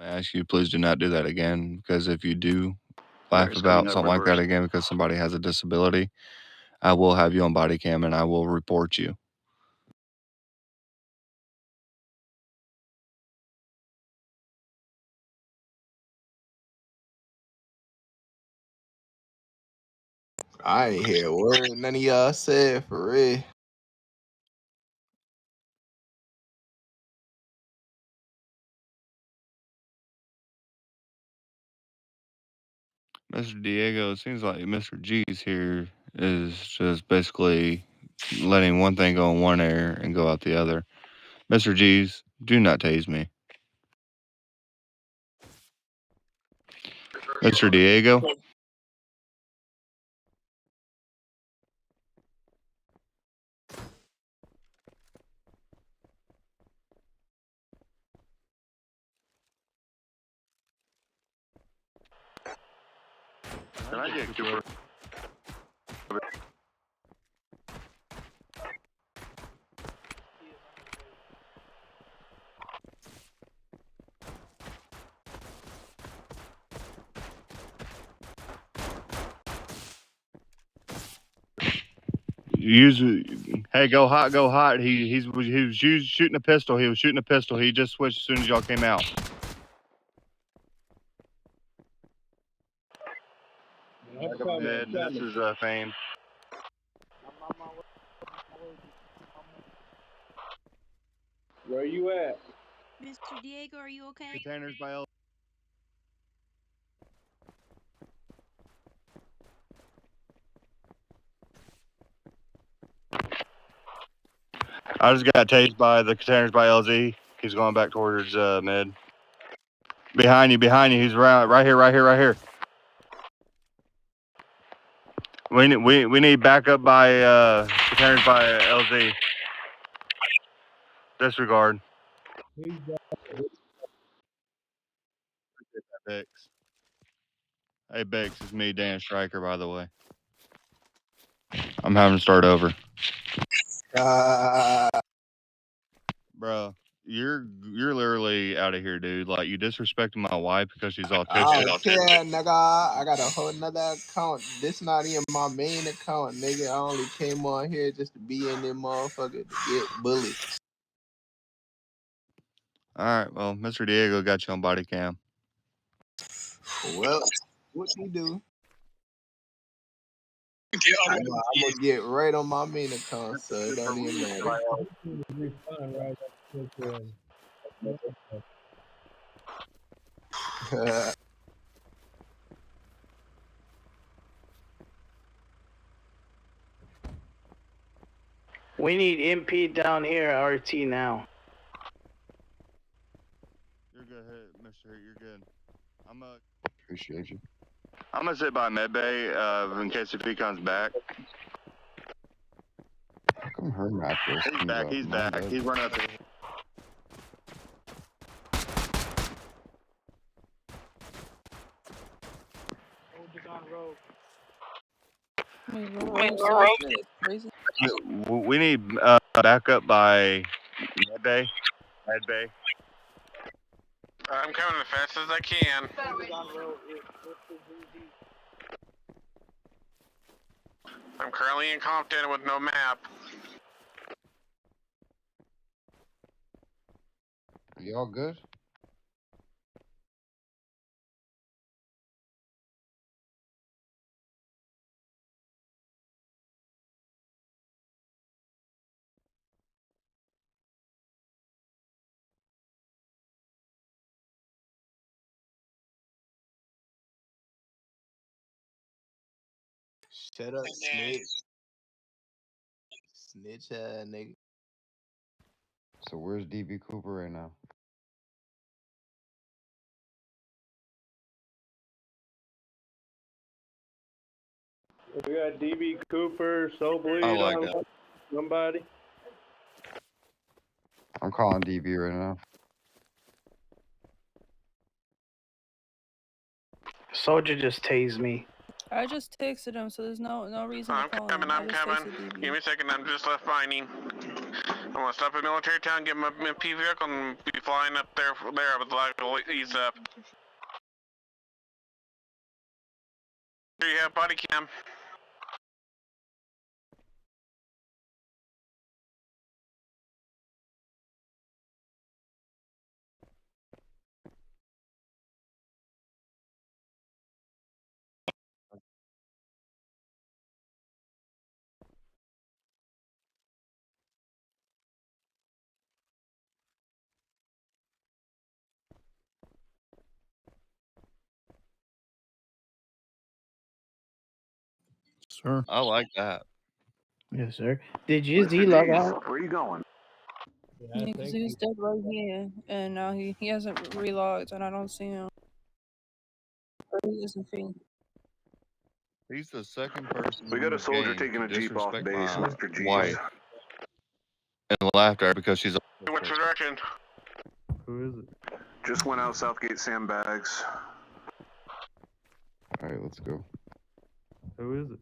I ask you, please do not do that again, because if you do laugh Alright, so you about have something like that reverse. again because somebody has a disability, I will have you on body cam and I will report you. I ain't hear a word none of y'all said for real. Mr. Diego, it seems like Mr. G's here is just basically letting one thing go in one ear and go out the other. Mr. G's, do not tase me. Mr. Diego? Can I get Cooper? Hey, go hot, go hot. He was shooting a pistol. He was shooting a pistol. He just switched as soon as y'all came out. This is Fame. Where you at? Mr. Diego, are you okay? Containers by L. I just got tased by the containers by LZ. He's going back towards mid. Behind you. He's right here. We need backup by containers by LZ. Disregard. Bex. Hey Bex, it's me, Dan Stryker, by the way. I'm having to start over. Bro, you're literally out of here, dude. Like, you disrespecting my wife because she's autistic. I don't care, nigga. I got a whole nother account. This not even my main account, nigga. I only came on here just to be in this motherfucker to get bullied. Alright, well, Mr. Diego got you on body cam. Well, what you do? I'm gonna get right on my main account, so it don't even matter. We need MP down here, RT now. You're good, Mr. You're good. Appreciate you. I'm gonna sit by medbay in case if he comes back. How come her mattress He's comes back. up? He's Mine back. doesn't. He's running up the. We need backup by medbay. I'm coming as fast as I can. I'm currently in Compton with no map. Are y'all good? Shut up, snitch. Snitch nigga. So where's DB Cooper right now? We got DB Cooper, Soul Bleed, I like that. Somebody. I'm calling DB right now. Soldier just tased me. I just texted him, so there's no reason to call him. I'm coming. Give me a second. I'm just left mining. I'm I'm gonna stop at military town, get my MP vehicle, and be flying up there. With the live ease up. Here you have body cam. Sure. I like that. Yes, sir. Did GSD log out? Where are you going? Yeah, because he was dead right here, and now he hasn't relogged, and I don't see him. But he isn't feeling. He's the second person. We in got a the soldier game taking to a jeep off disrespect base, my Mr. G's. wife and laughed at her because she's. Which direction? Who is it? Just went out Southgate sandbags. Alright, let's go. Who is it?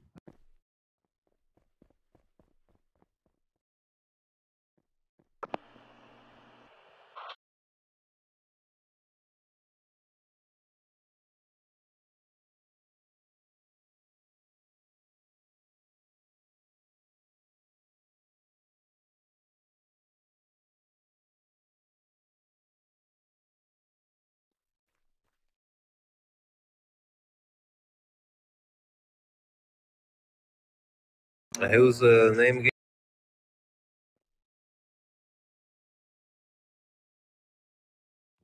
Who's the name again?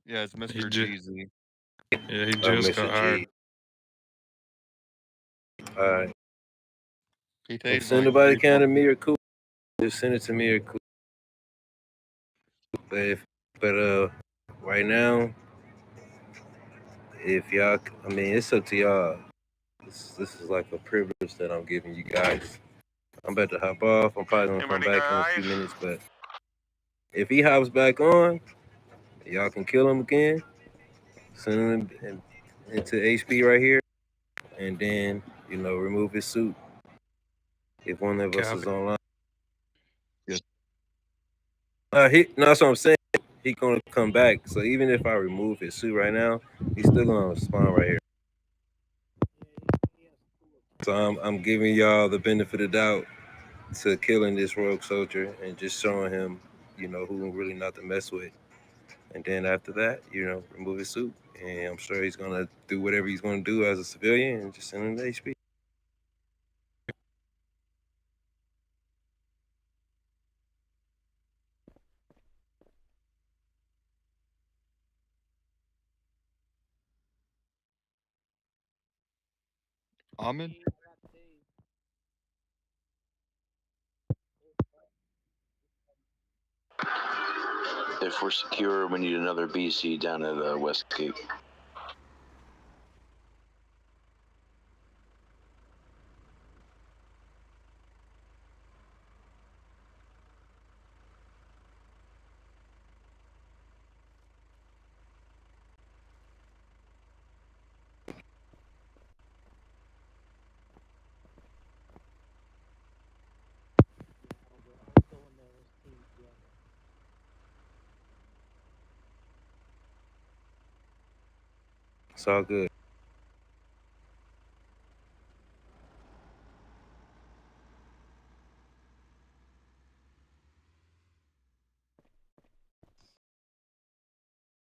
Yeah, it's Mr. Jeezy. Yeah, he just got hired. Alright. He If takes send nobody can to me or cool, just send it to me or cool. But right now, if y'all, I mean, it's up to y'all. This is like a privilege that I'm giving you guys. I'm about to hop off. I'm probably gonna come back in a few minutes, but if he hops back on, y'all can kill him again. Send him into HP right here, and then remove his suit if one of us is online. Yes. No, that's what I'm saying. He gonna come back. So even if I remove his suit right now, he's still gonna spawn right here. So I'm giving y'all the benefit of doubt to killing this rogue soldier and just showing him, who really not to mess with. And then after that, remove his suit. And I'm sure he's gonna do whatever he's gonna do as a civilian and just send him to HP. Ahmed? If we're secure, we need another BC down at Westgate. It's all good.